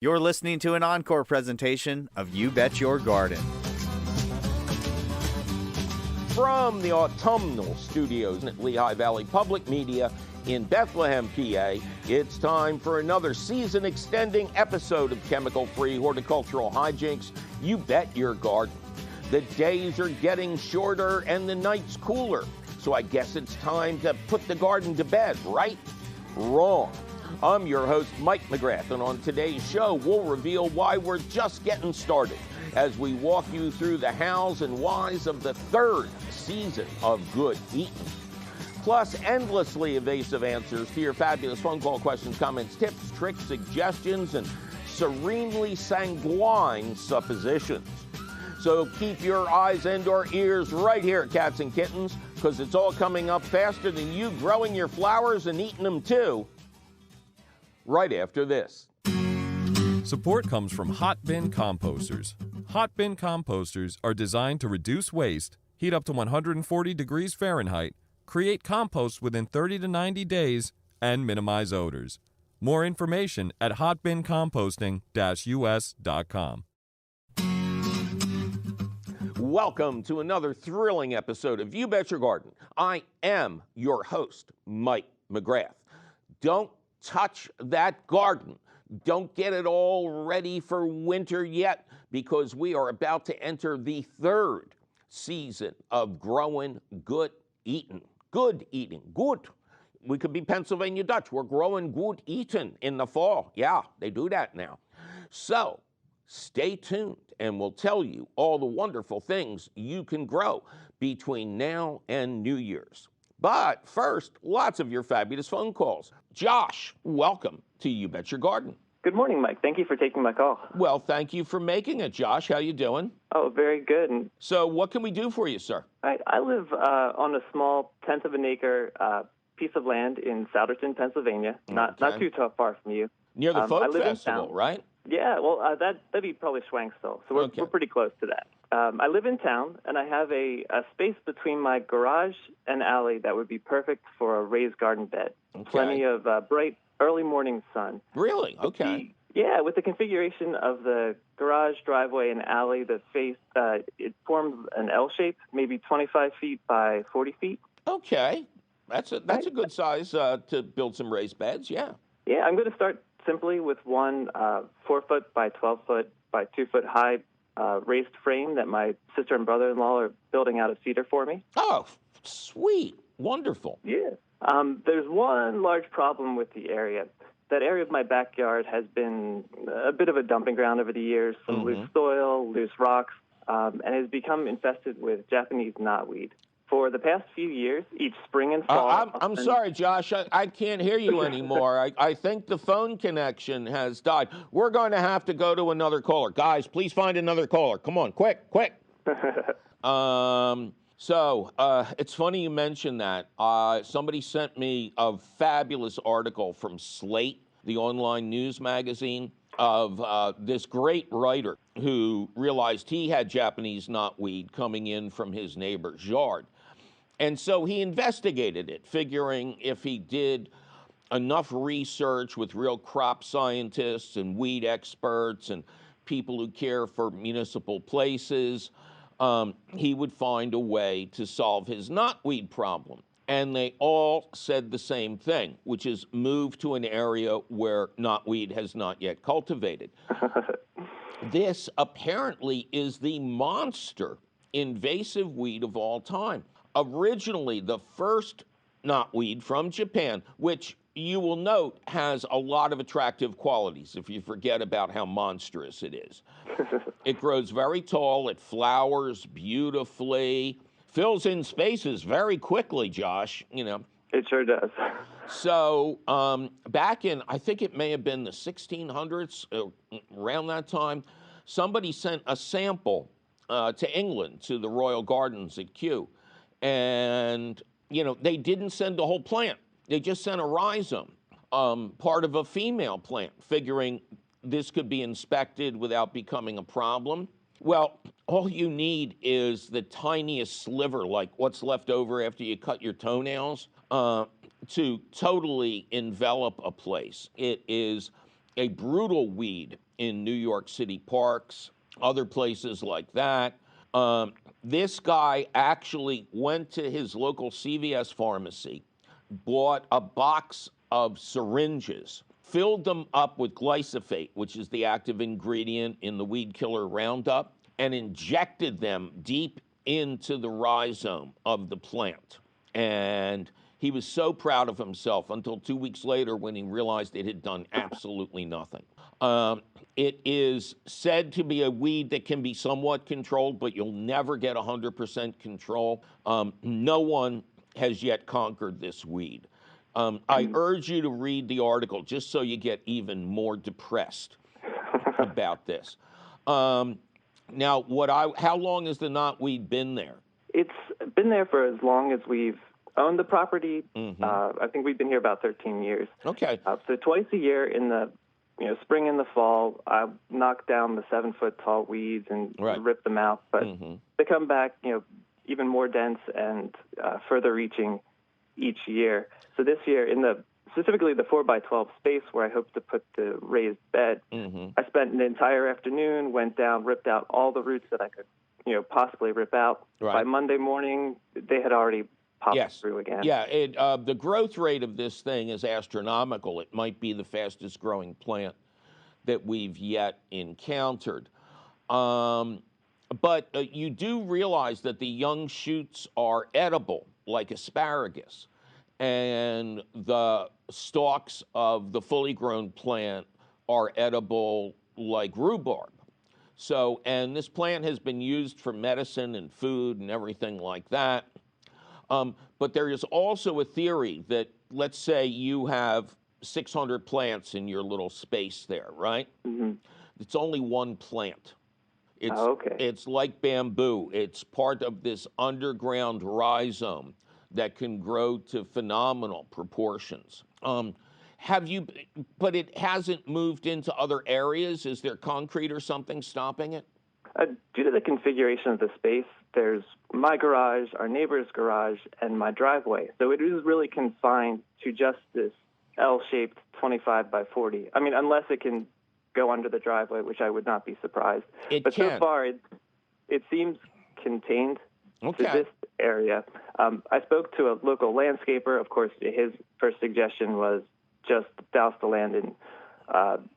You're listening to an encore presentation of You Bet Your Garden. From the autumnal studios at Lehigh Valley Public Media in Bethlehem, PA, it's time for another season-extending episode of chemical-free horticultural hijinks, You Bet Your Garden. The days are getting shorter and the nights cooler, so I guess it's time to put the garden to bed, right? Wrong. I'm your host, Mike McGrath, and on today's show, we'll reveal why we're just getting started as we walk you through the hows and whys of the third season of Good Eating. Plus, endlessly evasive answers to your fabulous phone call questions, comments, tips, tricks, suggestions, and serenely sanguine suppositions. So keep your eyes and or ears right here, cats and kittens, because it's all coming up faster than you growing your flowers and eating them too. Right after this. Support comes from Hot Bin Composters. Hot Bin Composters are designed to reduce waste, heat up to 140 degrees Fahrenheit, create compost within 30 to 90 days, and minimize odors. More information at hotbincomposting-us.com. Welcome to another thrilling episode of You Bet Your Garden. I am your host, Mike McGrath. Don't touch that garden. Don't get it all ready for winter yet, because we are about to enter the third season of growing good eating. Good eating. Good. We could be Pennsylvania Dutch. We're growing good eating in the fall. Yeah, they do that now. So stay tuned and we'll tell you all the wonderful things you can grow between now and New Year's. But first, lots of your fabulous phone calls. Josh, welcome to You Bet Your Garden. Good morning, Mike. Thank you for taking my call. Well, thank you for making it, Josh. How you doing? Oh, very good. And So what can we do for you, sir? I live on a small tenth of an acre piece of land in Souderton, Pennsylvania, not too far from you. Near the I Folk live in Festival, town. right? Yeah, well, that'd be probably Schwankstill, so we're pretty close to that. I live in town, and I have a space between my garage and alley that would be perfect for a raised garden bed. Okay. Plenty of bright early morning sun. Really? Okay. With the configuration of the garage, driveway, and alley, the face, it forms an L shape, maybe 25 feet by 40 feet. Okay. That's a good size to build some raised beds, yeah. Yeah, I'm going to start simply with one 4-foot by 12-foot by 2-foot high raised frame that my sister and brother-in-law are building out of cedar for me. Oh, sweet. Wonderful. Yeah. There's one large problem with the area. That area of my backyard has been a bit of a dumping ground over the years, some loose soil, loose rocks, and has become infested with Japanese knotweed. For the past few years, each spring and fall... I'm sorry, Josh. I can't hear you anymore. I think the phone connection has died. We're going to have to go to another caller. Guys, please find another caller. Come on, quick. So it's funny you mentioned that. Somebody sent me a fabulous article from Slate, the online news magazine, of this great writer who realized he had Japanese knotweed coming in from his neighbor's yard. And so he investigated it, figuring if he did enough research with real crop scientists and weed experts and people who care for municipal places, he would find a way to solve his knotweed problem. And they all said the same thing, which is move to an area where knotweed has not yet cultivated. This apparently is the monster invasive weed of all time. Originally, the first knotweed from Japan, which you will note has a lot of attractive qualities if you forget about how monstrous it is. It grows very tall, it flowers beautifully, fills in spaces very quickly, Josh, you know. It sure does. So back in, I think it may have been the 1600s, around that time, somebody sent a sample to England, to the Royal Gardens at Kew. And, you know, they didn't send the whole plant. They just sent a rhizome, part of a female plant, figuring this could be inspected without becoming a problem. Well, all you need is the tiniest sliver, like what's left over after you cut your toenails, to totally envelop a place. It is a brutal weed in New York City parks, other places like that. This guy actually went to his local CVS pharmacy, bought a box of syringes, filled them up with glyphosate, which is the active ingredient in the weed killer Roundup, and injected them deep into the rhizome of the plant. And he was so proud of himself until 2 weeks later when he realized it had done absolutely nothing. It is said to be a weed that can be somewhat controlled, but you'll never get 100% control. No one has yet conquered this weed. I urge you to read the article just so you get even more depressed about this. Now, how long has the knotweed been there? It's been there for as long as we've owned the property. I think we've been here about 13 years. Okay. So twice a year in the spring and the fall, I knock down the 7-foot-tall weeds and rip them out. But they come back, even more dense and further reaching each year. So this year, specifically the 4x12 space where I hope to put the raised bed, I spent an entire afternoon, went down, ripped out all the roots that I could, possibly rip out. By Monday morning, they had already popped through again. Yeah, the growth rate of this thing is astronomical. It might be the fastest growing plant that we've yet encountered. But you do realize that the young shoots are edible, like asparagus, and the stalks of the fully grown plant are edible like rhubarb. So, and this plant has been used for medicine and food and everything like that. But there is also a theory that, let's say you have 600 plants in your little space there, right? It's only one plant. It's like bamboo. It's part of this underground rhizome that can grow to phenomenal proportions. But it hasn't moved into other areas? Is there concrete or something stopping it? Due to the configuration of the space, there's my garage, our neighbor's garage, and my driveway. So it is really confined to just this L-shaped 25 by 40. I mean, unless it can go under the driveway, which I would not be surprised. But so far, it seems contained to this area. I spoke to a local landscaper. Of course, his first suggestion was just douse the land in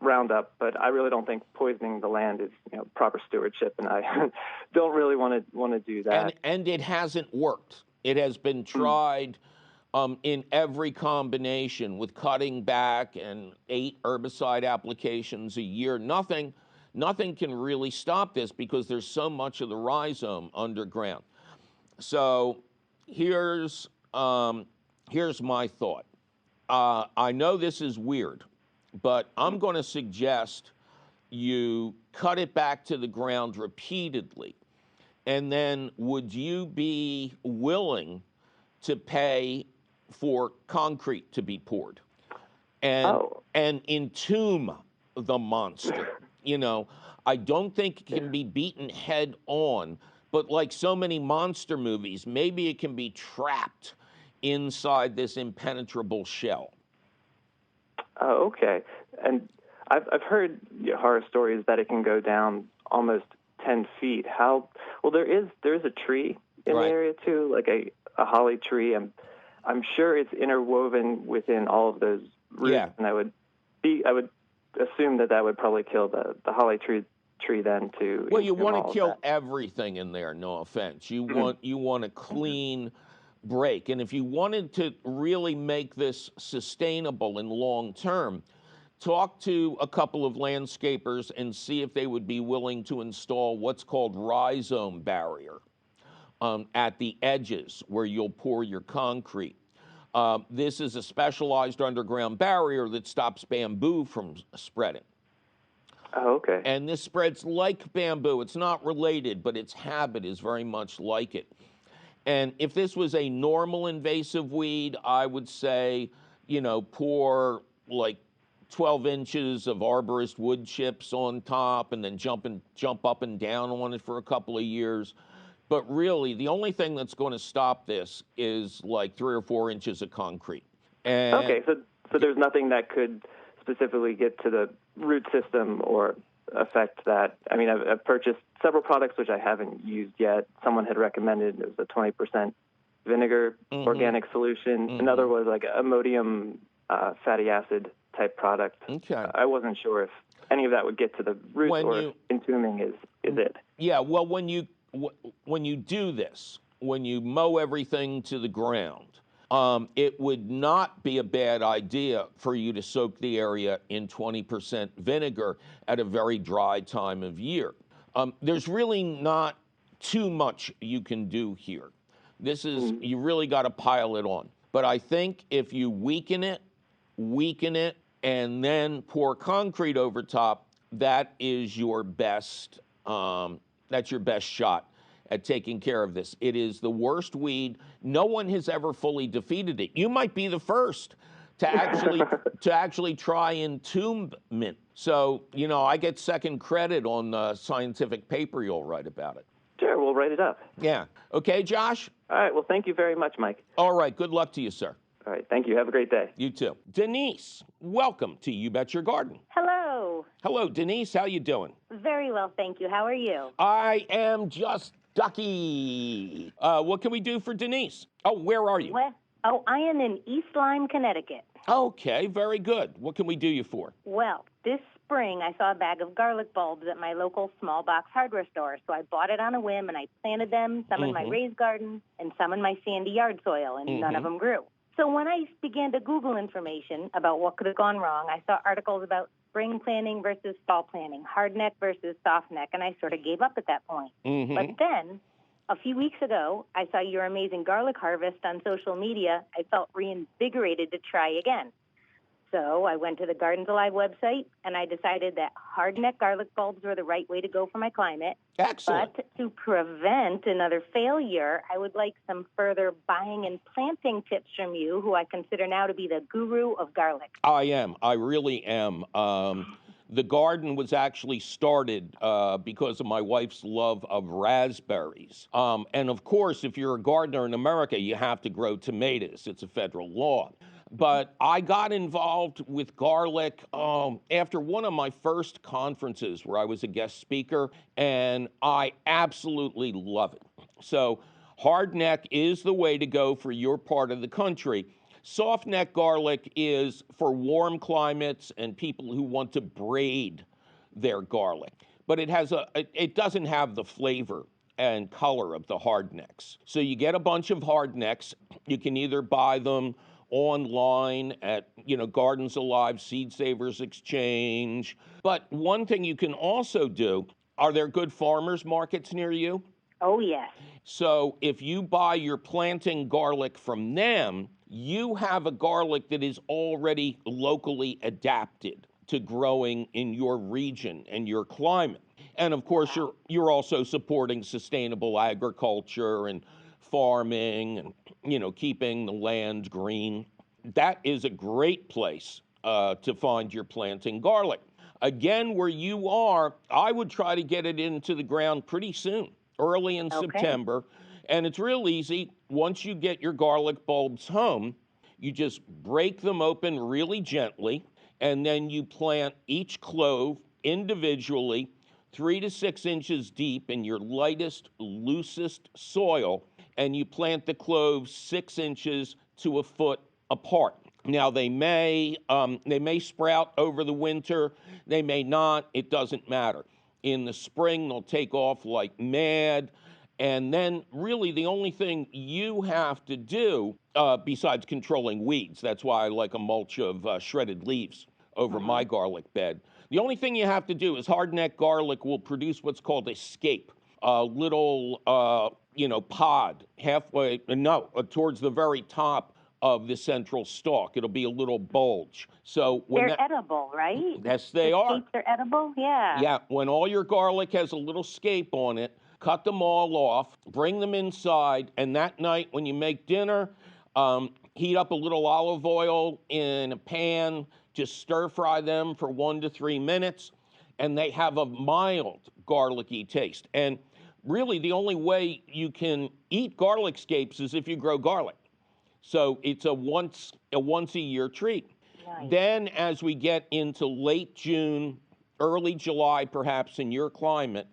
Roundup, but I really don't think poisoning the land is proper stewardship, and I don't really want to do that. And it hasn't worked. It has been tried in every combination with cutting back and 8 herbicide applications a year. Nothing can really stop this because there's so much of the rhizome underground. So here's my thought. I know this is weird, but I'm going to suggest you cut it back to the ground repeatedly. And then would you be willing to pay for concrete to be poured and entomb the monster? I don't think it can be beaten head on, but like so many monster movies, maybe it can be trapped inside this impenetrable shell. Oh, okay. And I've heard horror stories that it can go down almost 10 feet. There is a tree in the area too, like a holly tree. I'm sure it's interwoven within all of those roots, and I would assume that would probably kill the holly tree then too. Well, you want to kill everything in there. No offense. You want a clean break, and if you wanted to really make this sustainable and long term, talk to a couple of landscapers and see if they would be willing to install what's called rhizome barrier at the edges where you'll pour your concrete. This is a specialized underground barrier that stops bamboo from spreading. Oh, okay. And this spreads like bamboo. It's not related, but its habit is very much like it. And if this was a normal invasive weed, I would say, pour like 12 inches of arborist wood chips on top and then jump up and down on it for a couple of years. But really, the only thing that's going to stop this is like 3 or 4 inches of concrete. And okay, so there's nothing that could specifically get to the root system or effect that, I mean, I've purchased several products which I haven't used yet. Someone had recommended it was a 20% vinegar organic solution. Another was like ammonium fatty acid type product. Okay. I wasn't sure if any of that would get to the root or if entombing is it. Yeah, well, when you do this, when you mow everything to the ground, it would not be a bad idea for you to soak the area in 20% vinegar at a very dry time of year. There's really not too much you can do here. This is, you really got to pile it on. But I think if you weaken it, and then pour concrete over top, that is your best, that's your best shot at taking care of this. It is the worst weed. No one has ever fully defeated it. You might be the first to actually try entombment. So, you know, I get second credit on the scientific paper you'll write about it. Sure, we'll write it up. Yeah. Okay, Josh? All right, well, thank you very much, Mike. All right, good luck to you, sir. All right, thank you. Have a great day. You too. Denise, welcome to You Bet Your Garden. Hello. Hello, Denise. How you doing? Very well, thank you. How are you? I am just ducky. What can we do for Denise? Oh, where are you? I am in East Lyme, Connecticut. Okay, very good. What can we do you for? Well, this spring I saw a bag of garlic bulbs at my local small box hardware store, so I bought it on a whim and I planted them, some in my raised garden and some in my sandy yard soil, and none of them grew. So when I began to Google information about what could have gone wrong, I saw articles about spring planting versus fall planting, hardneck versus softneck, and I sort of gave up at that point. But then, a few weeks ago, I saw your amazing garlic harvest on social media. I felt reinvigorated to try again. So I went to the Gardens Alive website, and I decided that hardneck garlic bulbs were the right way to go for my climate. Excellent. But to prevent another failure, I would like some further buying and planting tips from you, who I consider now to be the guru of garlic. I am. I really am. The garden was actually started because of my wife's love of raspberries. And of course, if you're a gardener in America, you have to grow tomatoes. It's a federal law. But I got involved with garlic after one of my first conferences where I was a guest speaker, and I absolutely love it. So hardneck is the way to go for your part of the country. Softneck garlic is for warm climates and people who want to braid their garlic. But it doesn't have the flavor and color of the hardnecks. So you get a bunch of hardnecks. You can either buy them online at, Gardens Alive, Seed Savers Exchange. But one thing you can also do, are there good farmers markets near you? Oh, yes. So if you buy your planting garlic from them, you have a garlic that is already locally adapted to growing in your region and your climate. And of course, you're also supporting sustainable agriculture and farming and, keeping the land green. That is a great place to find your planting garlic. Again, where you are, I would try to get it into the ground pretty soon, early in September. And it's real easy. Once you get your garlic bulbs home, you just break them open really gently, and then you plant each clove individually 3 to 6 inches deep in your lightest, loosest soil, and you plant the cloves 6 inches to a foot apart. Now, they may sprout over the winter. They may not. It doesn't matter. In the spring, they'll take off like mad. And then really the only thing you have to do, besides controlling weeds, that's why I like a mulch of shredded leaves over my garlic bed. The only thing you have to do is hardneck garlic will produce what's called a scape, a little, pod towards the very top of the central stalk. It'll be a little bulge. So when they're edible, right? Yes, they are. Scapes are edible, yeah. Yeah, when all your garlic has a little scape on it, cut them all off, bring them inside, and that night when you make dinner, heat up a little olive oil in a pan, just stir fry them for 1 to 3 minutes, and they have a mild garlicky taste. And really the only way you can eat garlic scapes is if you grow garlic. So it's a once a year treat. Nice. Then as we get into late June early July, perhaps in your climate,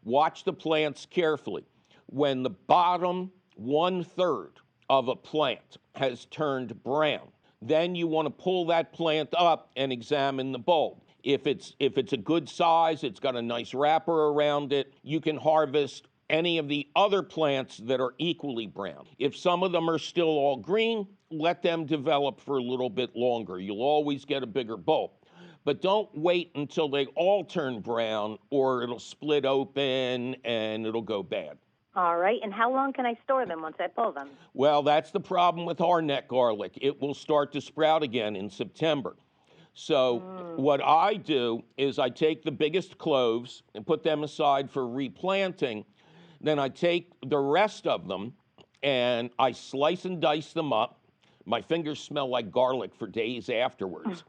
watch the plants carefully. When the bottom 1/3 of a plant has turned brown, then you want to pull that plant up and examine the bulb. If it's a good size, it's got a nice wrapper around it, you can harvest any of the other plants that are equally brown. If some of them are still all green, let them develop for a little bit longer. You'll always get a bigger bulb. But don't wait until they all turn brown or it'll split open and it'll go bad. All right, and how long can I store them once I pull them? Well, that's the problem with hardneck garlic. It will start to sprout again in September. So what I do is I take the biggest cloves and put them aside for replanting. Then I take the rest of them and I slice and dice them up. My fingers smell like garlic for days afterwards.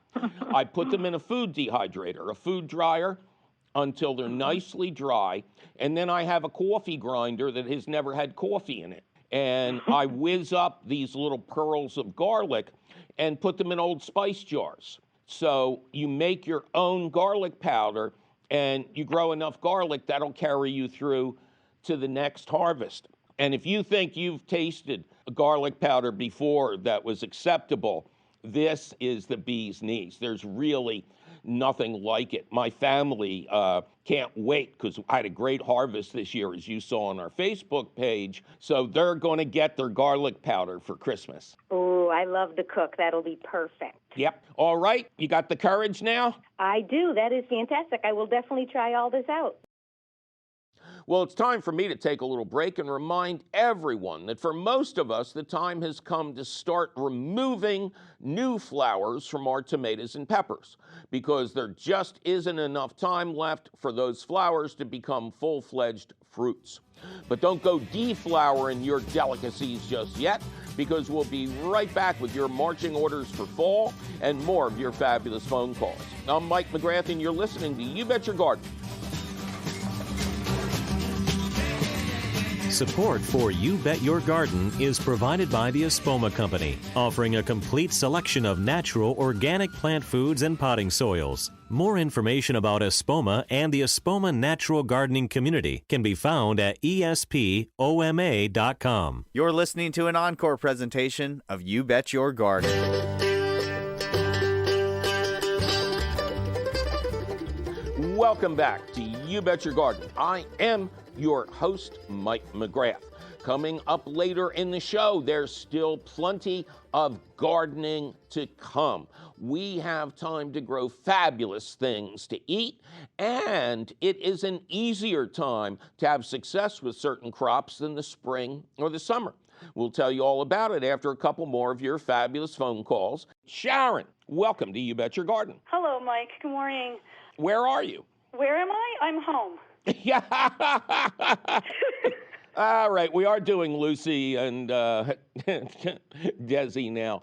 I put them in a food dehydrator, a food dryer, until they're nicely dry. And then I have a coffee grinder that has never had coffee in it. And I whiz up these little pearls of garlic and put them in old spice jars. So you make your own garlic powder and you grow enough garlic that'll carry you through to the next harvest. And if you think you've tasted a garlic powder before that was acceptable, this is the bee's knees. There's really nothing like it. My family can't wait because I had a great harvest this year, as you saw on our Facebook page. So they're going to get their garlic powder for Christmas. Oh, I love to cook. That'll be perfect. Yep. All right. You got the courage now? I do. That is fantastic. I will definitely try all this out. Well, it's time for me to take a little break and remind everyone that for most of us, the time has come to start removing new flowers from our tomatoes and peppers because there just isn't enough time left for those flowers to become full-fledged fruits. But don't go deflowering your delicacies just yet because we'll be right back with your marching orders for fall and more of your fabulous phone calls. I'm Mike McGrath and you're listening to You Bet Your Garden. Support for You Bet Your Garden is provided by the Espoma Company, offering a complete selection of natural organic plant foods and potting soils. More information about Espoma and the Espoma Natural Gardening Community can be found at espoma.com. You're listening to an encore presentation of You Bet Your Garden. Welcome back to You Bet Your Garden. I am your host, Mike McGrath. Coming up later in the show, there's still plenty of gardening to come. We have time to grow fabulous things to eat, and it is an easier time to have success with certain crops than the spring or the summer. We'll tell you all about it after a couple more of your fabulous phone calls. Sharon, welcome to You Bet Your Garden. Hello, Mike. Good morning. Where are you? Where am I? I'm home. Yeah. All right, we are doing Lucy and Desi now.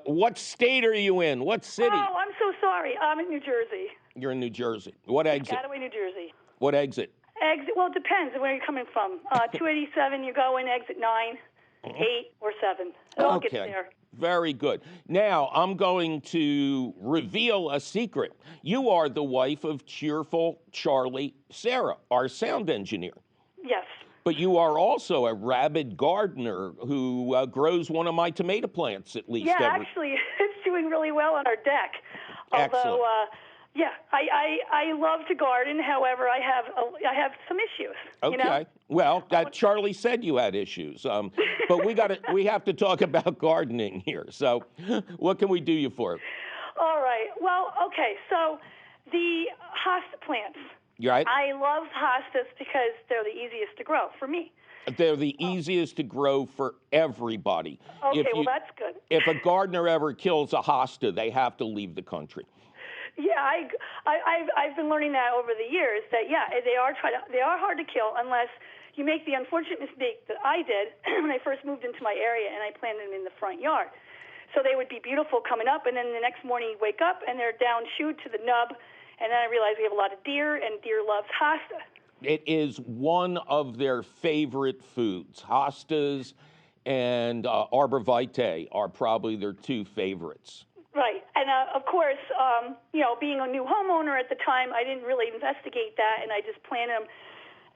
What state are you in? What city? Oh, I'm so sorry. I'm in New Jersey. You're in New Jersey. What exit? Gateway, New Jersey. What exit? Exit. Well, it depends where you're coming from. 287, you go in exit 9, 8, or 7. It all gets there. Very good. Now, I'm going to reveal a secret. You are the wife of cheerful Charlie Sarah, our sound engineer. Yes. But you are also a rabid gardener who grows one of my tomato plants at least. Yeah, actually, it's doing really well on our deck. Excellent. Although, yeah, I love to garden. However, I have some issues. Okay. You know? Well, Charlie said you had issues, but we have to talk about gardening here. So, what can we do you for? All right. Well, okay. So, the hosta plants. Right. I love hostas because they're the easiest to grow for me. They're the easiest to grow for everybody. Okay, well, that's good. If a gardener ever kills a hosta, they have to leave the country. Yeah, I've been learning that over the years. That they are hard to kill unless you make the unfortunate mistake that I did when I first moved into my area and I planted them in the front yard. So they would be beautiful coming up, and then the next morning you wake up and they're down chewed to the nub. And then I realized we have a lot of deer, and deer loves hosta. It is one of their favorite foods. Hostas and arborvitae are probably their two favorites. Right. And, of course, being a new homeowner at the time, I didn't really investigate that, and I just planted them.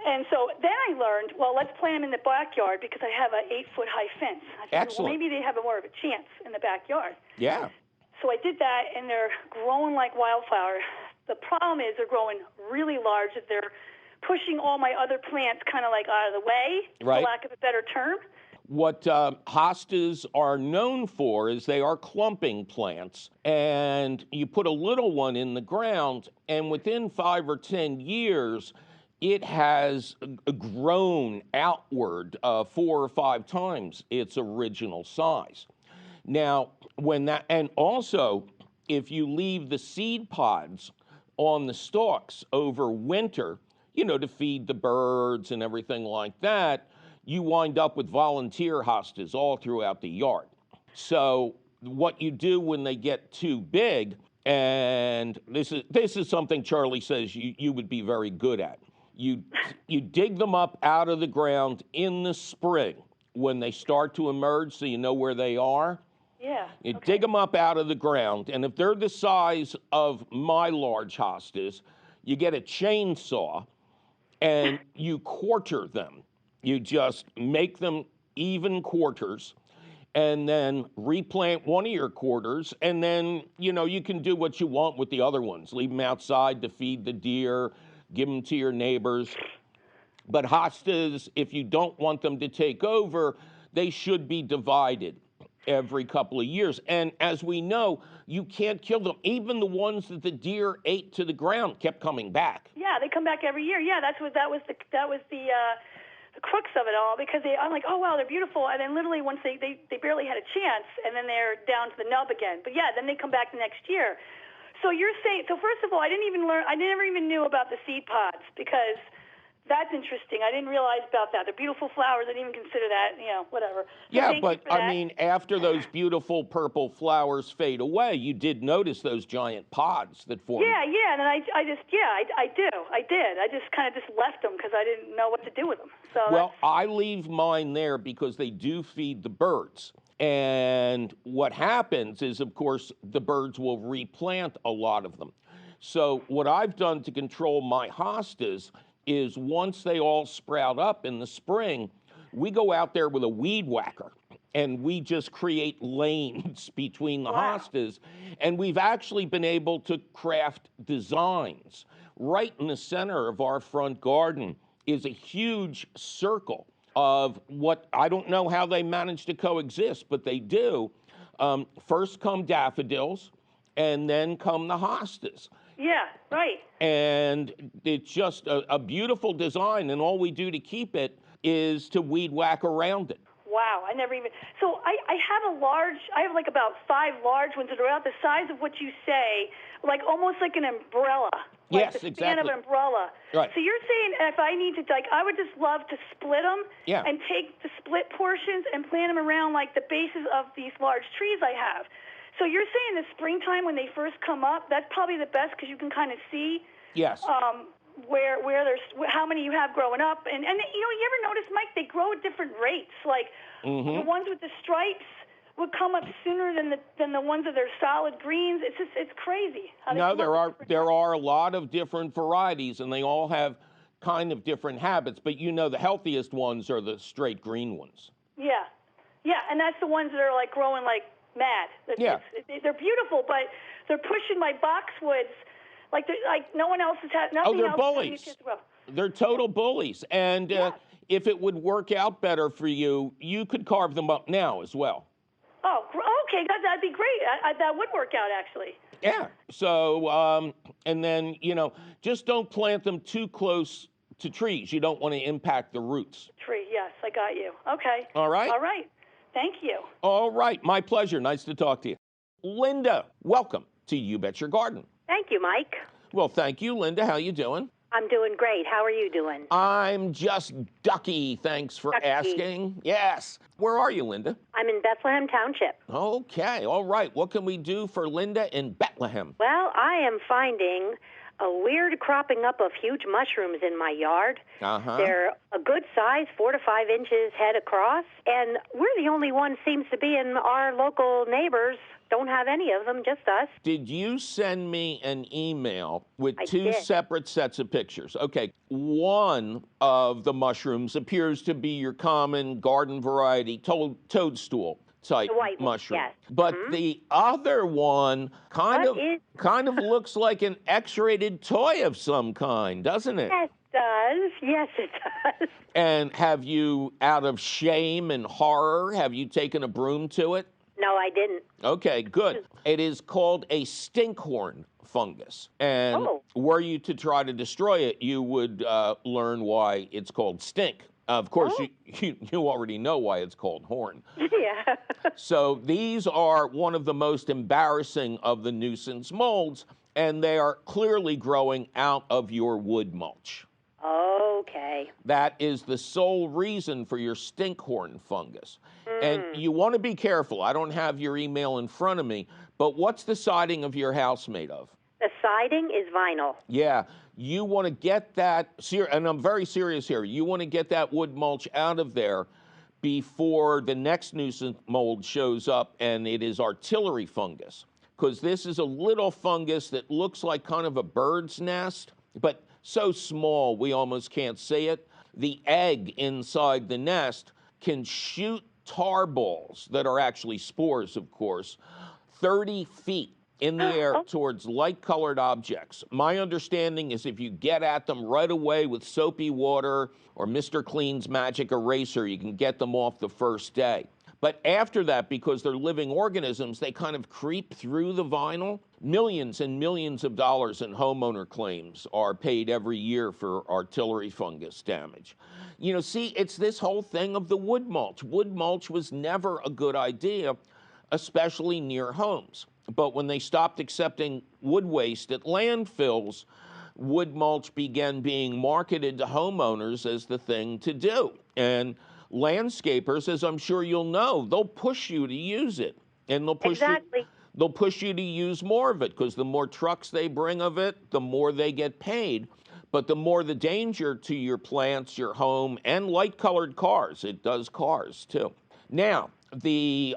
And so then I learned, well, let's plant them in the backyard because I have an 8-foot-high fence. I said, Excellent. well, maybe they have more of a chance in the backyard. Yeah. So I did that, and they're growing like wildfire. The problem is they're growing really large. They're pushing all my other plants kind of like out of the way, Right. for lack of a better term. What hostas are known for is they are clumping plants, and you put a little one in the ground, and within 5 or 10 years, it has grown outward 4 or 5 times its original size. Now, and also, if you leave the seed pods on the stalks over winter, to feed the birds and everything like that, you wind up with volunteer hostas all throughout the yard. So what you do when they get too big, and this is something Charlie says you would be very good at. You dig them up out of the ground in the spring when they start to emerge, so you know where they are. Yeah. You dig them up out of the ground, and if they're the size of my large hostas, you get a chainsaw and you quarter them. You just make them even quarters and then replant one of your quarters, and then, you can do what you want with the other ones. Leave them outside to feed the deer, give them to your neighbors. But hostas, if you don't want them to take over, they should be divided every couple of years. And as we know, you can't kill them. Even the ones that the deer ate to the ground kept coming back. Yeah, they come back every year. Yeah, that was the crux of it all, because I'm like, oh, wow, they're beautiful. And then literally once they barely had a chance, and then they're down to the nub again. But yeah, then they come back the next year. So you're saying, so first of all, I never even knew about the seed pods, because that's interesting. I didn't realize about that. They're beautiful flowers. I didn't even consider that, whatever. So yeah, but I mean, after those beautiful purple flowers fade away, you did notice those giant pods that formed. Yeah, and then I did. I just kind of just left them because I didn't know what to do with them. So well, I leave mine there because they do feed the birds. And what happens is, of course, the birds will replant a lot of them. So what I've done to control my hostas is once they all sprout up in the spring, we go out there with a weed whacker and we just create lanes between the hostas. And we've actually been able to craft designs. Right in the center of our front garden is a huge circle of what, I don't know how they manage to coexist, but they do. First come daffodils, and then come the hostas. Yeah, right. And it's just a beautiful design, and all we do to keep it is to weed whack around it. Wow, I never even... So I have like about 5 large ones that are about the size of what you say, like almost like an umbrella. Like yes, the exactly. span of an umbrella. Right. So you're saying if I need to, I would just love to split them and take the split portions and plant them around like the bases of these large trees I have. So you're saying the springtime when they first come up, that's probably the best because you can kind of see yes. Where there's how many you have growing up, and you ever notice, Mike, they grow at different rates. Like the ones with the stripes would come up sooner than the ones that are solid greens. It's crazy. No, there are a lot of different varieties, and they all have kind of different habits. But the healthiest ones are the straight green ones. Yeah, and that's the ones that are like growing like mad. They're beautiful, but they're pushing my boxwoods. Like no one else has had nothing. Oh, they're else bullies. They're total bullies. And if it would work out better for you, you could carve them up now as well. Oh, okay, that'd be great. That would work out, actually. Yeah. So, and then, just don't plant them too close to trees. You don't want to impact the roots. Tree, yes, I got you. Okay. All right. All right. Thank you. All right. My pleasure. Nice to talk to you. Linda, welcome to You Bet Your Garden. Thank you, Mike. Well, thank you, Linda. How you doing? I'm doing great. How are you doing? I'm just ducky. Thanks for asking. Yes. Where are you, Linda? I'm in Bethlehem Township. Okay. All right. What can we do for Linda in Bethlehem? Well, I am finding a weird cropping up of huge mushrooms in my yard. They're a good size, 4 to 5 inches head across, and we're the only one seems to be in our local neighbors. Don't have any of them, just us. Did you send me an email with two did. separate sets of pictures? Okay, one of the mushrooms appears to be your common garden variety toadstool type The white one, mushroom. yes. But the other one kind of looks like an X-rated toy of some kind, doesn't it? Yes, it does. Yes, it does. And have you, out of shame and horror, have you taken a broom to it? No, I didn't. Okay, good. It is called a stinkhorn fungus. And were you to try to destroy it, you would learn why it's called stink. Of course, you already know why it's called horn. Yeah. So these are one of the most embarrassing of the nuisance molds, and they are clearly growing out of your wood mulch. Okay. That is the sole reason for your stinkhorn fungus. And you want to be careful. I don't have your email in front of me, but what's the siding of your house made of? The siding is vinyl. Yeah, you want to get that, and I'm very serious here, you want to get that wood mulch out of there before the next nuisance mold shows up, and it is artillery fungus. Because this is a little fungus that looks like kind of a bird's nest, but so small we almost can't see it. The egg inside the nest can shoot tar balls that are actually spores, of course, 30 feet in the air towards light-colored objects. My understanding is if you get at them right away with soapy water or Mr. Clean's magic eraser, you can get them off the first day. But after that, because they're living organisms, they kind of creep through the vinyl. Millions and millions of dollars in homeowner claims are paid every year for artillery fungus damage. You know, see, it's this whole thing of the wood mulch. Wood mulch was never a good idea, especially near homes. But when they stopped accepting wood waste at landfills, wood mulch began being marketed to homeowners as the thing to do. And landscapers, as I'm sure you'll know, they'll push you to use it. And they'll push you to use more of it, because the more trucks they bring of it, the more they get paid. But the more the danger to your plants, your home, and light-colored cars. It does cars, too. Now, the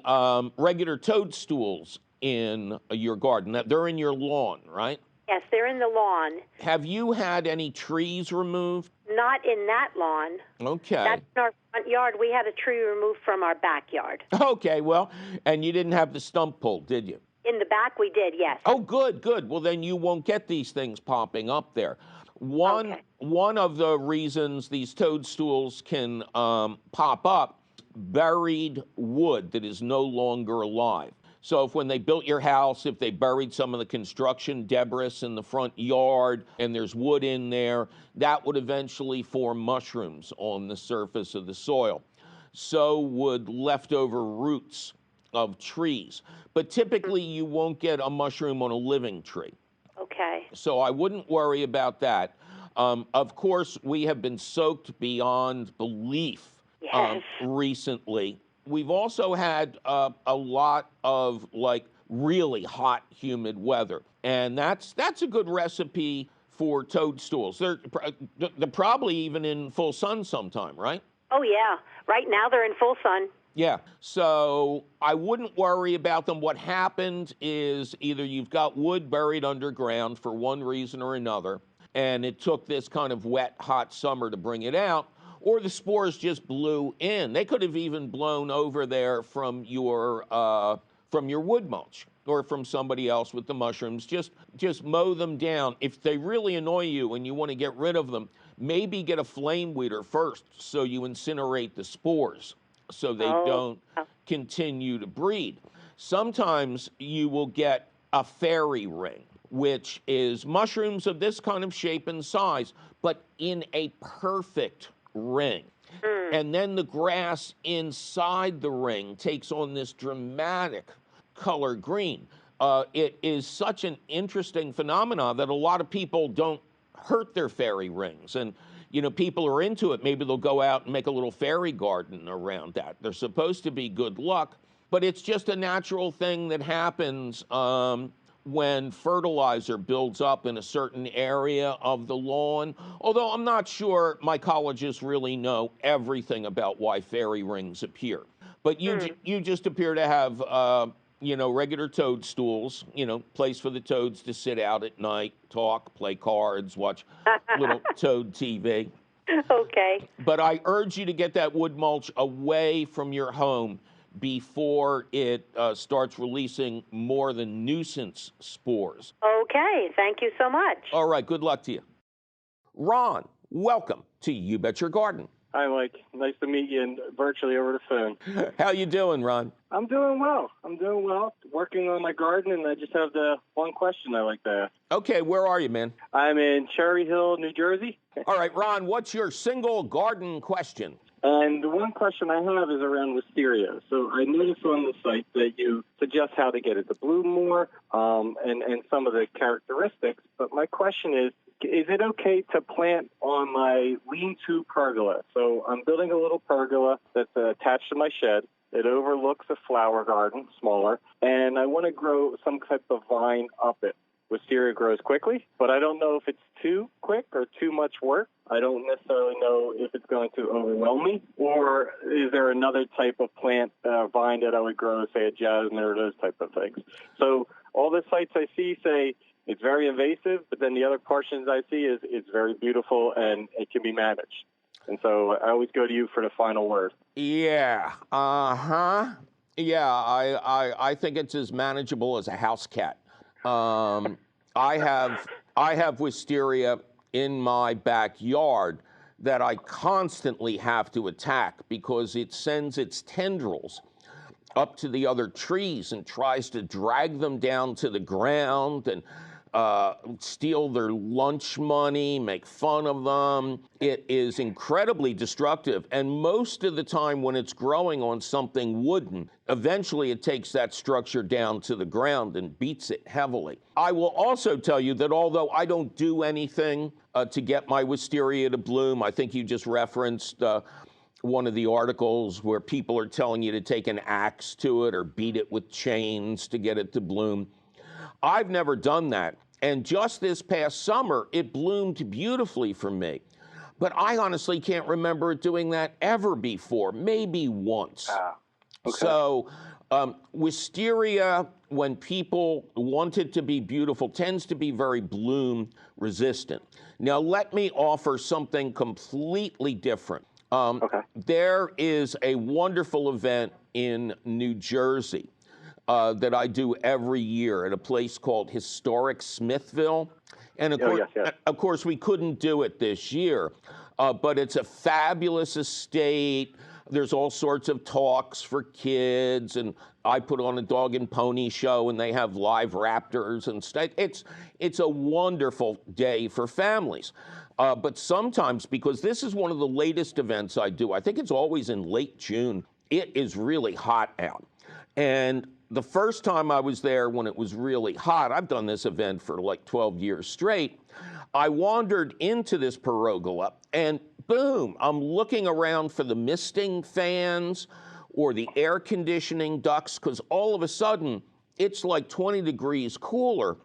regular toadstools in your garden, they're in your lawn, right? Yes, they're in the lawn. Have you had any trees removed? Not in that lawn. Okay. That's in our front yard. We had a tree removed from our backyard. Okay, well, and you didn't have the stump pulled, did you? In the back, we did, yes. Oh, good, good. Well, then you won't get these things popping up there. One of the reasons these toadstools can pop up, buried wood that is no longer alive. So if when they built your house, if they buried some of the construction debris in the front yard and there's wood in there, that would eventually form mushrooms on the surface of the soil. So would leftover roots of trees. But typically you won't get a mushroom on a living tree. Okay. So I wouldn't worry about that. Of course, we have been soaked beyond belief recently. We've also had a lot of really hot, humid weather, and that's a good recipe for toadstools. They're probably even in full sun sometime, right? Oh yeah, right now they're in full sun. Yeah, so I wouldn't worry about them. What happened is either you've got wood buried underground for one reason or another, and it took this kind of wet, hot summer to bring it out, or the spores just blew in. They could have even blown over there from your wood mulch or from somebody else with the mushrooms. Just mow them down. If they really annoy you and you want to get rid of them, maybe get a flame weeder first so you incinerate the spores so they don't continue to breed. Sometimes you will get a fairy ring, which is mushrooms of this kind of shape and size, but in a perfect ring. And then the grass inside the ring takes on this dramatic color green. It is such an interesting phenomenon that a lot of people don't hurt their fairy rings. And, you know, people are into it. Maybe they'll go out and make a little fairy garden around that. They're supposed to be good luck, but it's just a natural thing that happens when fertilizer builds up in a certain area of the lawn, although I'm not sure mycologists really know everything about why fairy rings appear. But you just appear to have, regular toadstools, place for the toads to sit out at night, talk, play cards, watch little toad TV. Okay. But I urge you to get that wood mulch away from your home before it starts releasing more than nuisance spores. Okay, thank you so much. All right, good luck to you. Ron, welcome to You Bet Your Garden. Hi, Mike. Nice to meet you virtually over the phone. How you doing, Ron? I'm doing well. Working on my garden, and I just have the one question I like to ask. Okay, where are you, man? I'm in Cherry Hill, New Jersey. All right, Ron, what's your single garden question? And the one question I have is around wisteria. So I noticed on the site that you suggest how to get it to bloom more and some of the characteristics. But my question is it okay to plant on my lean-to pergola? So I'm building a little pergola that's attached to my shed. It overlooks a flower garden, smaller, and I want to grow some type of vine up it. Wisteria grows quickly, but I don't know if it's too quick or too much work. I don't necessarily know if it's going to overwhelm me, or is there another type of plant, vine that I would grow, say a jasmine or those type of things. So all the sites I see say it's very invasive, but then the other portions I see is it's very beautiful and it can be managed. And so I always go to you for the final word. Yeah, Yeah, I think it's as manageable as a house cat. I have wisteria in my backyard that I constantly have to attack because it sends its tendrils up to the other trees and tries to drag them down to the ground and steal their lunch money, make fun of them. It is incredibly destructive. And most of the time when it's growing on something wooden, eventually it takes that structure down to the ground and beats it heavily. I will also tell you that although I don't do anything to get my wisteria to bloom, I think you just referenced one of the articles where people are telling you to take an axe to it or beat it with chains to get it to bloom. I've never done that. And just this past summer, it bloomed beautifully for me. But I honestly can't remember it doing that ever before, maybe once. Okay. So wisteria, when people want it to be beautiful, tends to be very bloom resistant. Now, let me offer something completely different. There is a wonderful event in New Jersey that I do every year at a place called Historic Smithville. And of course, we couldn't do it this year, but it's a fabulous estate. There's all sorts of talks for kids, and I put on a dog and pony show, and they have live raptors and stuff. It's a wonderful day for families. But sometimes, because this is one of the latest events I do, I think it's always in late June, it is really hot out. And the first time I was there when it was really hot, I've done this event for like 12 years straight, I wandered into this pergola and boom, I'm looking around for the misting fans or the air conditioning ducts because all of a sudden it's like 20 degrees cooler.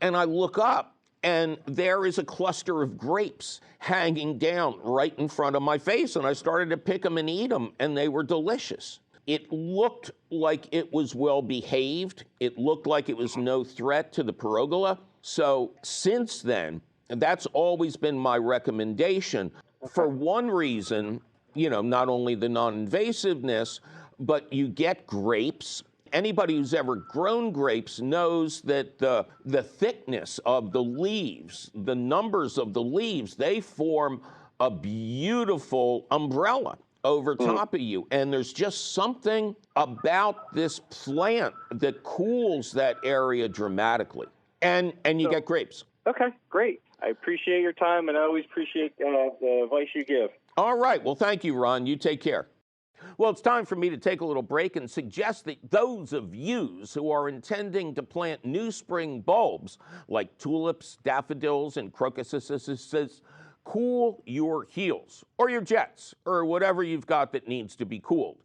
And I look up and there is a cluster of grapes hanging down right in front of my face. And I started to pick them and eat them and they were delicious. It looked like it was well behaved. It looked like it was no threat to the pergola. So since then, that's always been my recommendation. For one reason, not only the non-invasiveness, but you get grapes. Anybody who's ever grown grapes knows that the thickness of the leaves, the numbers of the leaves, they form a beautiful umbrella over top of you. And there's just something about this plant that cools that area dramatically. And you get grapes. Okay, great. I appreciate your time, and I always appreciate the advice you give. All right. Well, thank you, Ron. You take care. Well, it's time for me to take a little break and suggest that those of you who are intending to plant new spring bulbs like tulips, daffodils, and crocuses, cool your heels or your jets or whatever you've got that needs to be cooled.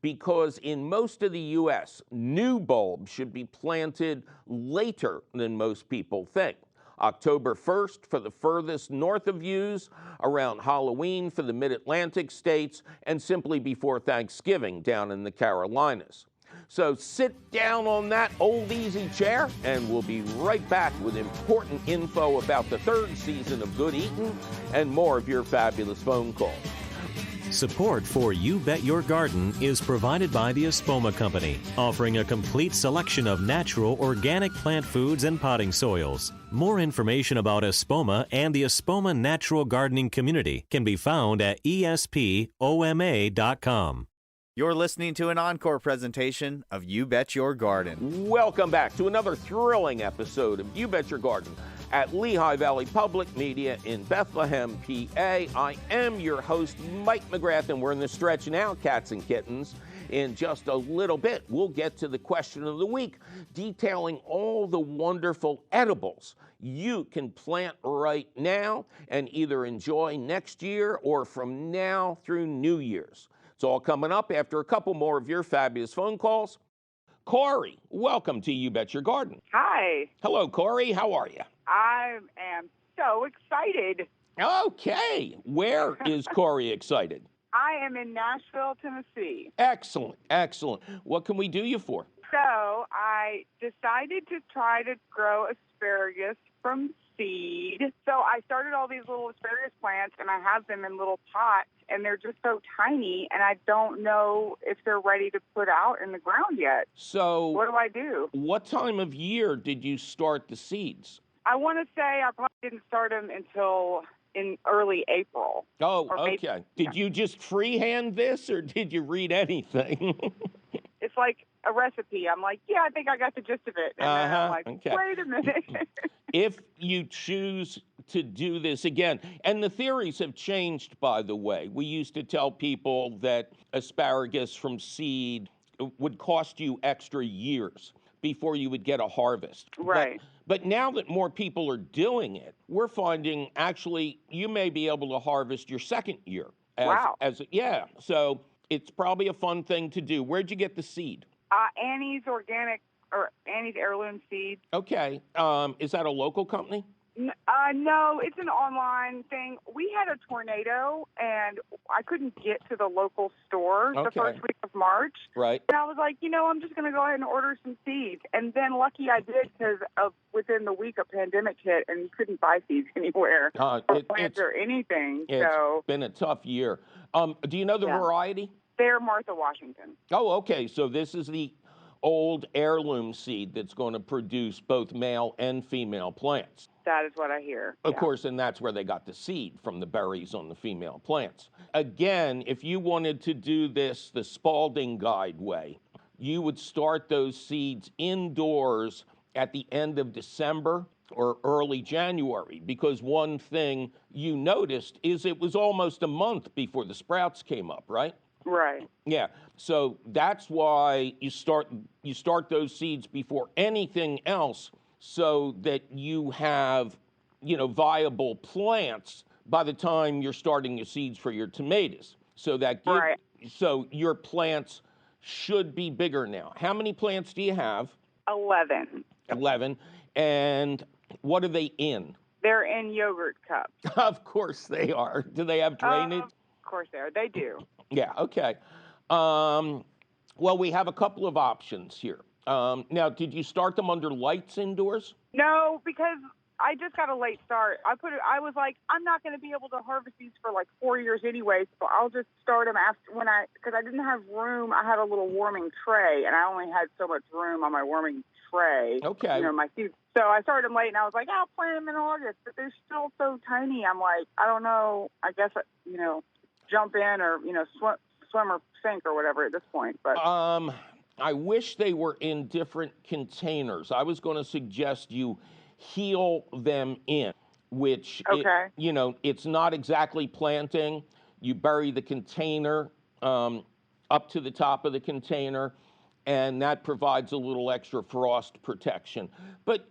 because in most of the U.S., new bulbs should be planted later than most people think. October 1st for the furthest north of yous, around Halloween for the mid-Atlantic states, and simply before Thanksgiving down in the Carolinas. So sit down on that old easy chair, and we'll be right back with important info about the third season of Good Eatin' and more of your fabulous phone calls. Support for You Bet Your Garden is provided by the Espoma Company, offering a complete selection of natural organic plant foods and potting soils. More information about Espoma and the Espoma Natural Gardening Community can be found at espoma.com. You're listening to an encore presentation of You Bet Your Garden. Welcome back to another thrilling episode of You Bet Your Garden at Lehigh Valley Public Media in Bethlehem, PA. I am your host, Mike McGrath, and we're in the stretch now, cats and kittens. In just a little bit, we'll get to the question of the week, detailing all the wonderful edibles you can plant right now and either enjoy next year or from now through New Year's. It's all coming up after a couple more of your fabulous phone calls. Corey, welcome to You Bet Your Garden. Hi. Hello, Corey. How are you? I am so excited. Okay. Where is Corey excited? I am in Nashville, Tennessee. Excellent. Excellent. What can we do you for? So I decided to try to grow asparagus from seed. So I started all these little asparagus plants, and I have them in little pots, and they're just so tiny, and I don't know if they're ready to put out in the ground yet. So what do I do? What time of year did you start the seeds? I want to say I probably didn't start them until in early April. Oh, okay. Did you just freehand this, or did you read anything? It's like a recipe. I'm like, yeah, I think I got the gist of it. And then I'm like, wait a minute. If you choose to do this again, and the theories have changed, by the way. We used to tell people that asparagus from seed would cost you extra years before you would get a harvest. Right. But now that more people are doing it, we're finding actually you may be able to harvest your second year. Wow. Yeah. So it's probably a fun thing to do. Where'd you get the seed? Annie's Organic or Annie's Heirloom Seed. Okay. Is that a local company? No, it's an online thing. We had a tornado, and I couldn't get to the local store the first week of March. Right. And I was like, I'm just going to go ahead and order some seeds. And then lucky I did, because within the week a pandemic hit, and you couldn't buy seeds anywhere or plants or anything. It's been a tough year. Do you know the variety? They're Martha Washington. Oh, okay. So this is the old heirloom seed that's going to produce both male and female plants. That is what I hear. Of course, and that's where they got the seed, from the berries on the female plants. Again, if you wanted to do this the Spalding Guide way, you would start those seeds indoors at the end of December or early January, because one thing you noticed is it was almost a month before the sprouts came up, right? Right. Yeah. So that's why you start those seeds before anything else, so that you have, viable plants by the time you're starting your seeds for your tomatoes. So so your plants should be bigger now. How many plants do you have? 11. 11. And what are they in? They're in yogurt cups. Of course they are. Do they have drainage? Of course they are. They do. Yeah, okay. Well, we have a couple of options here. Now, did you start them under lights indoors? No, because I just got a late start. I was like, I'm not going to be able to harvest these for like 4 years anyway, so I'll just start them because I didn't have room. I had a little warming tray, and I only had so much room on my warming tray. Okay. My seeds. So I started them late, and I was like, I'll plant them in August, but they're still so tiny. I'm like, I don't know. I guess, jump in or, swim or sink or whatever at this point. But I wish they were in different containers. I was going to suggest you heel them in, which, it's not exactly planting. You bury the container up to the top of the container, and that provides a little extra frost protection. But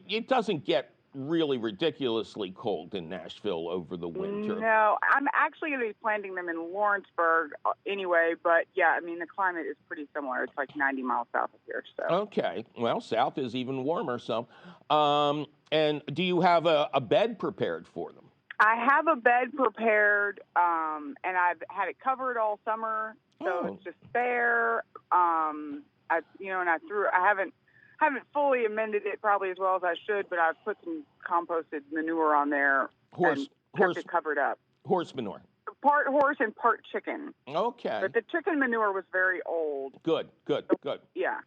it doesn't get really ridiculously cold in Nashville over the winter. No, I'm actually going to be planting them in Lawrenceburg anyway, but yeah, I mean, the climate is pretty similar. It's like 90 miles south of here, so. Okay, well, south is even warmer, so. And do you have a bed prepared for them? I have a bed prepared, and I've had it covered all summer, so it's just there. I haven't fully amended it probably as well as I should, but I've put some composted manure on there and kept it covered up. Horse manure. Part horse and part chicken. Okay. But the chicken manure was very old. Good. Yeah,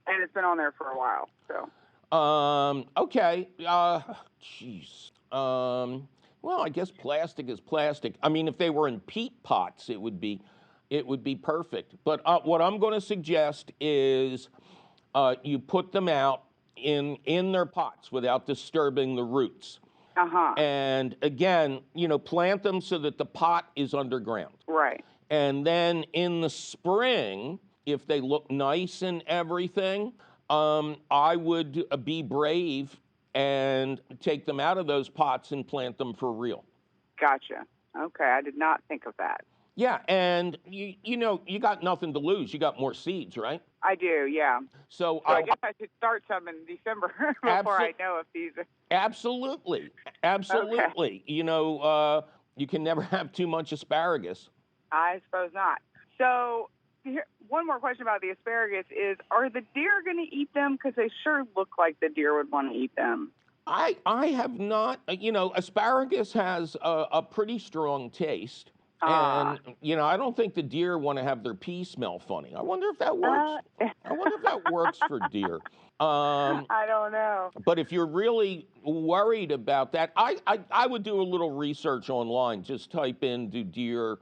and it's been on there for a while. So. Okay. Jeez. Well, I guess plastic is plastic. I mean, if they were in peat pots, it would be perfect. But what I'm going to suggest is you put them out in their pots without disturbing the roots. And again, plant them so that the pot is underground. Right. And then in the spring, if they look nice and everything, I would be brave and take them out of those pots and plant them for real. Gotcha. Okay, I did not think of that. Yeah, and you got nothing to lose. You got more seeds, right? I do, yeah. So I guess I should start some in December before I know if these are... Absolutely. Okay. You can never have too much asparagus. I suppose not. So one more question about the asparagus is, are the deer going to eat them? Because they sure look like the deer would want to eat them. I have not, asparagus has a pretty strong taste. And, I don't think the deer want to have their pee smell funny. I wonder if that works. I wonder if that works for deer. I don't know. But if you're really worried about that, I would do a little research online. Just type in, do deer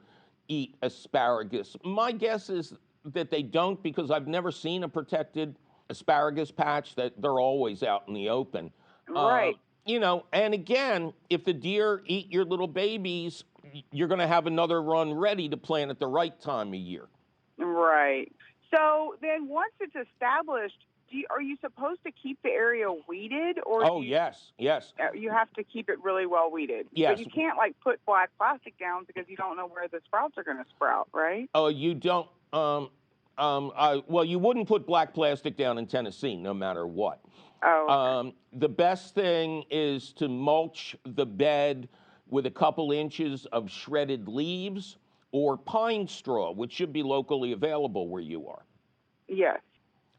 eat asparagus? My guess is that they don't, because I've never seen a protected asparagus patch, that they're always out in the open. Right. And again, if the deer eat your little babies, you're going to have another run ready to plant at the right time of year. Right. So then once it's established, are you supposed to keep the area weeded? Or yes. You have to keep it really well weeded. Yes. But you can't put black plastic down because you don't know where the sprouts are going to sprout, right? Oh, you don't. Well, you wouldn't put black plastic down in Tennessee, no matter what. Oh. Okay. The best thing is to mulch the bed with a couple inches of shredded leaves or pine straw, which should be locally available where you are. Yes.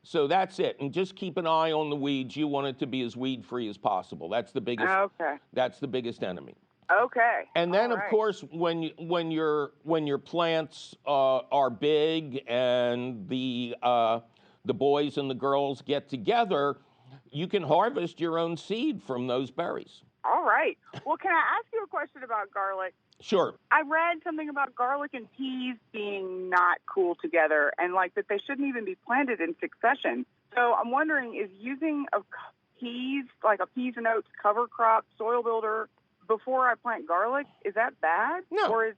So that's it, and just keep an eye on the weeds. You want it to be as weed-free as possible. That's the biggest. Okay. That's the biggest enemy. Okay. And then, of course, when your plants are big and the boys and the girls get together, you can harvest your own seed from those berries. All right. Well, can I ask you a question about garlic? Sure. I read something about garlic and peas being not cool together, and that they shouldn't even be planted in succession. So I'm wondering, is using a peas and oats cover crop soil builder before I plant garlic, is that bad? No. Or is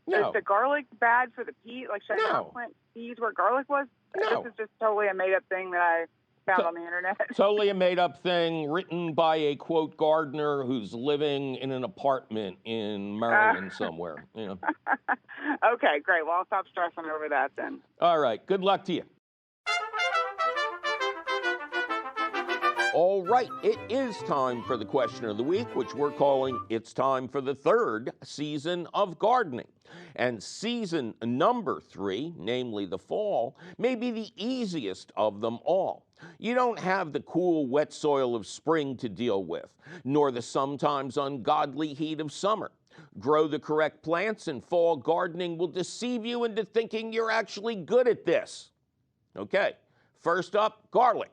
the garlic bad for the peas? Should I not plant peas where garlic was? No. This is just totally a made-up thing that I found on the internet. Totally a made-up thing written by a, quote, gardener who's living in an apartment in Maryland somewhere. Okay, great. Well, I'll stop stressing over that then. All right. Good luck to you. All right, it is time for the question of the week, which we're calling It's Time for the Third Season of Gardening. And season number 3, namely the fall, may be the easiest of them all. You don't have the cool, wet soil of spring to deal with, nor the sometimes ungodly heat of summer. Grow the correct plants, and fall gardening will deceive you into thinking you're actually good at this. Okay, first up, garlic.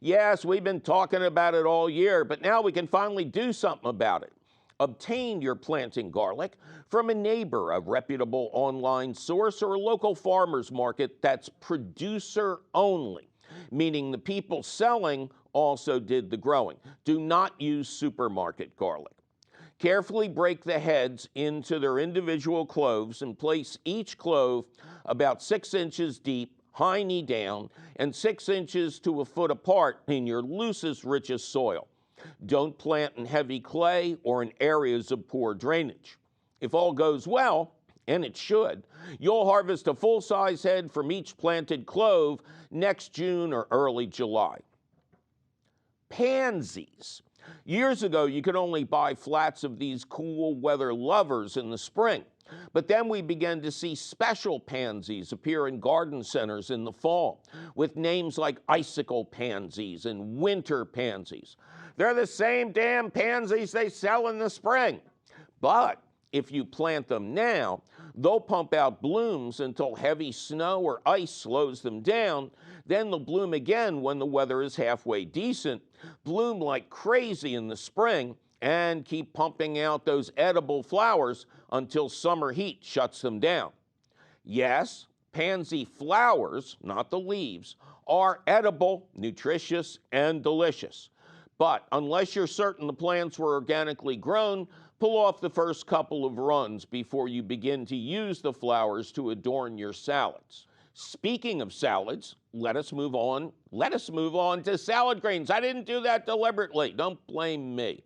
Yes, we've been talking about it all year, but now we can finally do something about it. Obtain your planting garlic from a neighbor, a reputable online source, or a local farmer's market that's producer only, meaning the people selling also did the growing. Do not use supermarket garlic. Carefully break the heads into their individual cloves and place each clove about 6 inches deep, high knee down, and 6 inches to a foot apart in your loosest, richest soil. Don't plant in heavy clay or in areas of poor drainage. If all goes well, and it should, you'll harvest a full-size head from each planted clove next June or early July. Pansies. Years ago, you could only buy flats of these cool weather lovers in the spring. But then we began to see special pansies appear in garden centers in the fall, with names like icicle pansies and winter pansies. They're the same damn pansies they sell in the spring. But if you plant them now, they'll pump out blooms until heavy snow or ice slows them down. Then they'll bloom again when the weather is halfway decent, bloom like crazy in the spring, and keep pumping out those edible flowers until summer heat shuts them down. Yes, pansy flowers, not the leaves, are edible, nutritious, and delicious. But unless you're certain the plants were organically grown, pull off the first couple of runs before you begin to use the flowers to adorn your salads. Speaking of salads, let us move on to salad greens. I didn't do that deliberately. Don't blame me.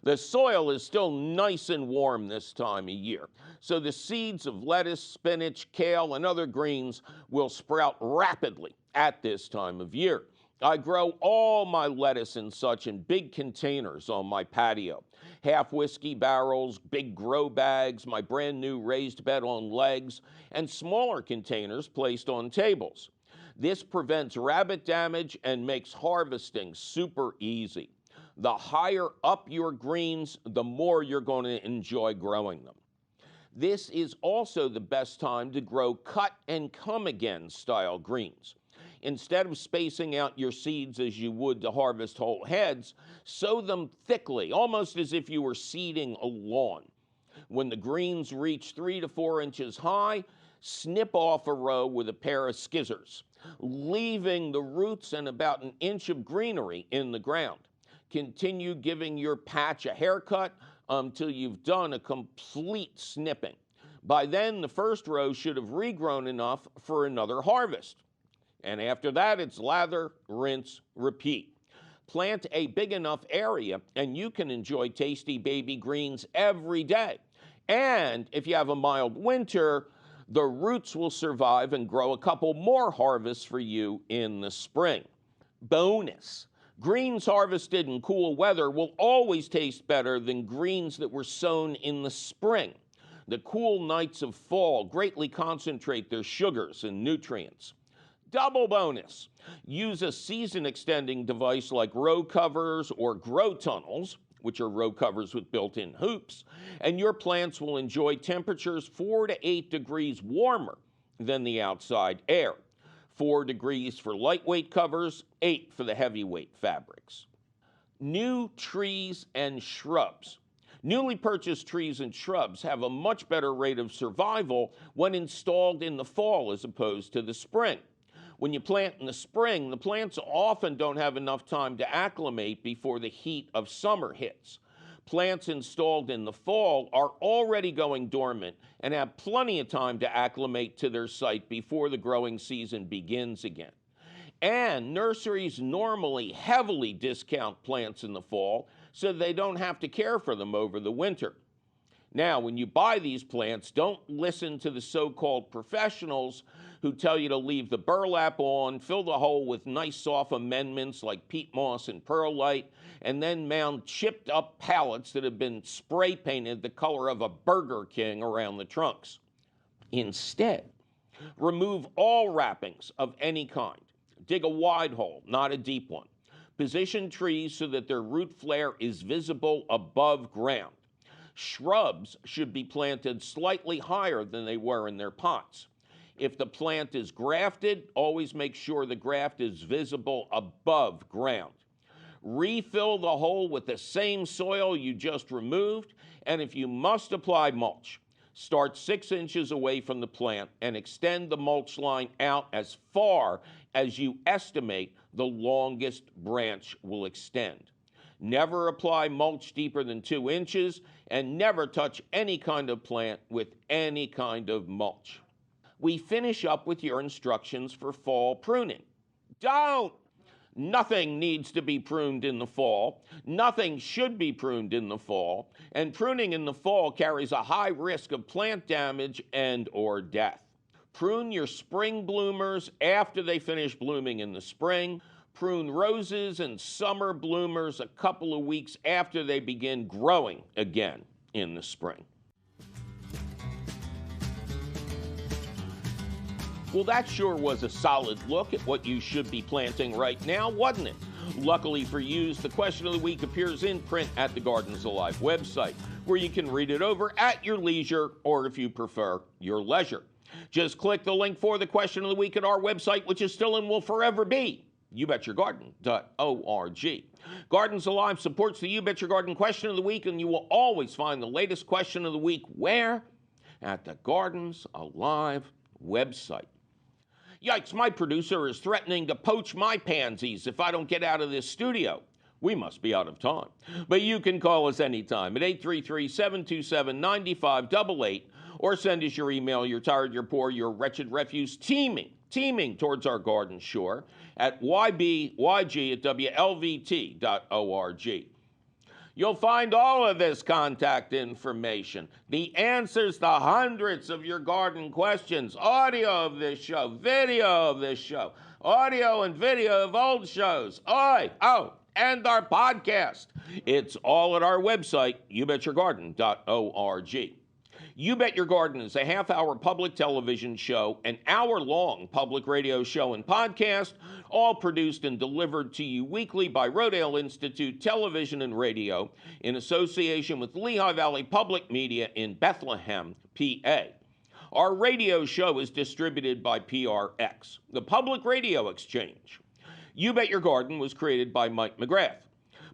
The soil is still nice and warm this time of year, so the seeds of lettuce, spinach, kale, and other greens will sprout rapidly at this time of year. I grow all my lettuce and such in big containers on my patio. Half whiskey barrels, big grow bags, my brand new raised bed on legs, and smaller containers placed on tables. This prevents rabbit damage and makes harvesting super easy. The higher up your greens, the more you're going to enjoy growing them. This is also the best time to grow cut and come again style greens. Instead of spacing out your seeds as you would to harvest whole heads, sow them thickly, almost as if you were seeding a lawn. When the greens reach 3 to 4 inches high, snip off a row with a pair of skizzers, leaving the roots and about an inch of greenery in the ground. Continue giving your patch a haircut until you've done a complete snipping. By then, the first row should have regrown enough for another harvest. And after that, it's lather, rinse, repeat. Plant a big enough area, and you can enjoy tasty baby greens every day. And if you have a mild winter, the roots will survive and grow a couple more harvests for you in the spring. Bonus. Greens harvested in cool weather will always taste better than greens that were sown in the spring. The cool nights of fall greatly concentrate their sugars and nutrients. Double bonus. Use a season-extending device like row covers or grow tunnels, which are row covers with built-in hoops, and your plants will enjoy temperatures 4 to 8 degrees warmer than the outside air. 4 degrees for lightweight covers, 8 for the heavyweight fabrics. New trees and shrubs. Newly purchased trees and shrubs have a much better rate of survival when installed in the fall as opposed to the spring. When you plant in the spring, the plants often don't have enough time to acclimate before the heat of summer hits. Plants installed in the fall are already going dormant and have plenty of time to acclimate to their site before the growing season begins again. And nurseries normally heavily discount plants in the fall so they don't have to care for them over the winter. Now, when you buy these plants, don't listen to the so-called professionals who tell you to leave the burlap on, fill the hole with nice soft amendments like peat moss and perlite, and then mount chipped up pallets that have been spray painted the color of a Burger King around the trunks. Instead, remove all wrappings of any kind. Dig a wide hole, not a deep one. Position trees so that their root flare is visible above ground. Shrubs should be planted slightly higher than they were in their pots. If the plant is grafted, always make sure the graft is visible above ground. Refill the hole with the same soil you just removed, and if you must apply mulch, start 6 inches away from the plant and extend the mulch line out as far as you estimate the longest branch will extend. Never apply mulch deeper than 2 inches, and never touch any kind of plant with any kind of mulch. We finish up with your instructions for fall pruning. Don't Nothing needs to be pruned in the fall. Nothing should be pruned in the fall. And pruning in the fall carries a high risk of plant damage and or death. Prune your spring bloomers after they finish blooming in the spring. Prune roses and summer bloomers a couple of weeks after they begin growing again in the spring. Well, that sure was a solid look at what you should be planting right now, wasn't it? Luckily for you, the question of the week appears in print at the Gardens Alive website, where you can read it over at your leisure, or if you prefer, your leisure. Just click the link for the question of the week at our website, which is still and will forever be youbetyourgarden.org. Gardens Alive supports the You Bet Your Garden question of the week, and you will always find the latest question of the week where? At the Gardens Alive website. Yikes, my producer is threatening to poach my pansies if I don't get out of this studio. We must be out of time. But you can call us anytime at 833-727-9588 or send us your email, you're tired, you're poor, your wretched refuse, teeming towards our garden shore at ybyg@wlvt.org. You'll find all of this contact information, the answers to hundreds of your garden questions, audio of this show, video of this show, audio and video of old shows, and our podcast. It's all at our website, youbetyourgarden.org. You Bet Your Garden is a half-hour public television show, an hour-long public radio show and podcast, all produced and delivered to you weekly by Rodale Institute Television and Radio in association with Lehigh Valley Public Media in Bethlehem, PA. Our radio show is distributed by PRX, the Public Radio Exchange. You Bet Your Garden was created by Mike McGrath.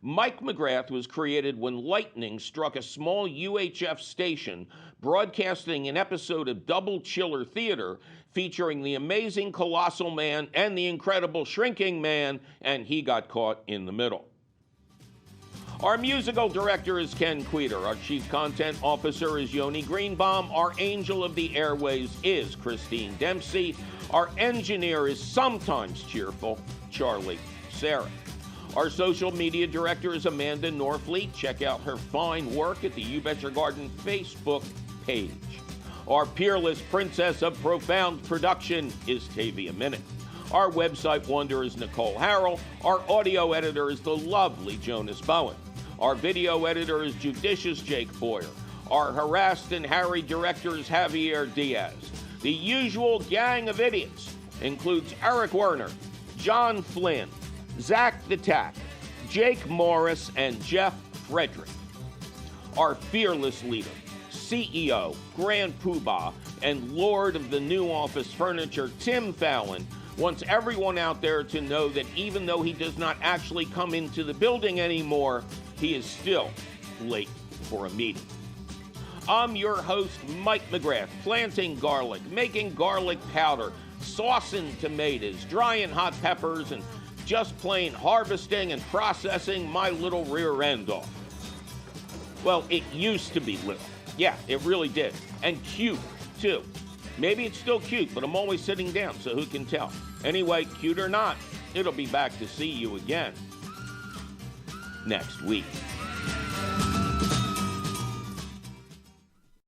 Mike McGrath was created when lightning struck a small UHF station broadcasting an episode of Double Chiller Theater featuring the amazing Colossal Man and the incredible Shrinking Man, and he got caught in the middle. Our musical director is Ken Queter. Our chief content officer is Yoni Greenbaum. Our angel of the airways is Christine Dempsey. Our engineer is sometimes cheerful, Charlie Sarah. Our social media director is Amanda Norfleet. Check out her fine work at the You Bet Your Garden Facebook page. Our peerless princess of profound production is Tavia Minnick. Our website wonder is Nicole Harrell. Our audio editor is the lovely Jonas Bowen. Our video editor is judicious Jake Boyer. Our harassed and harried director is Javier Diaz. The usual gang of idiots includes Eric Werner, John Flynn, Zach the Tack, Jake Morris, and Jeff Frederick. Our fearless leader, CEO, Grand Poobah, and Lord of the New Office Furniture, Tim Fallon, wants everyone out there to know that even though he does not actually come into the building anymore, he is still late for a meeting. I'm your host, Mike McGrath, planting garlic, making garlic powder, saucing tomatoes, drying hot peppers, and just plain harvesting and processing my little rear end off. Well, it used to be little. Yeah, it really did. And cute, too. Maybe it's still cute, but I'm always sitting down, so who can tell? Anyway, cute or not, it'll be back to see you again next week.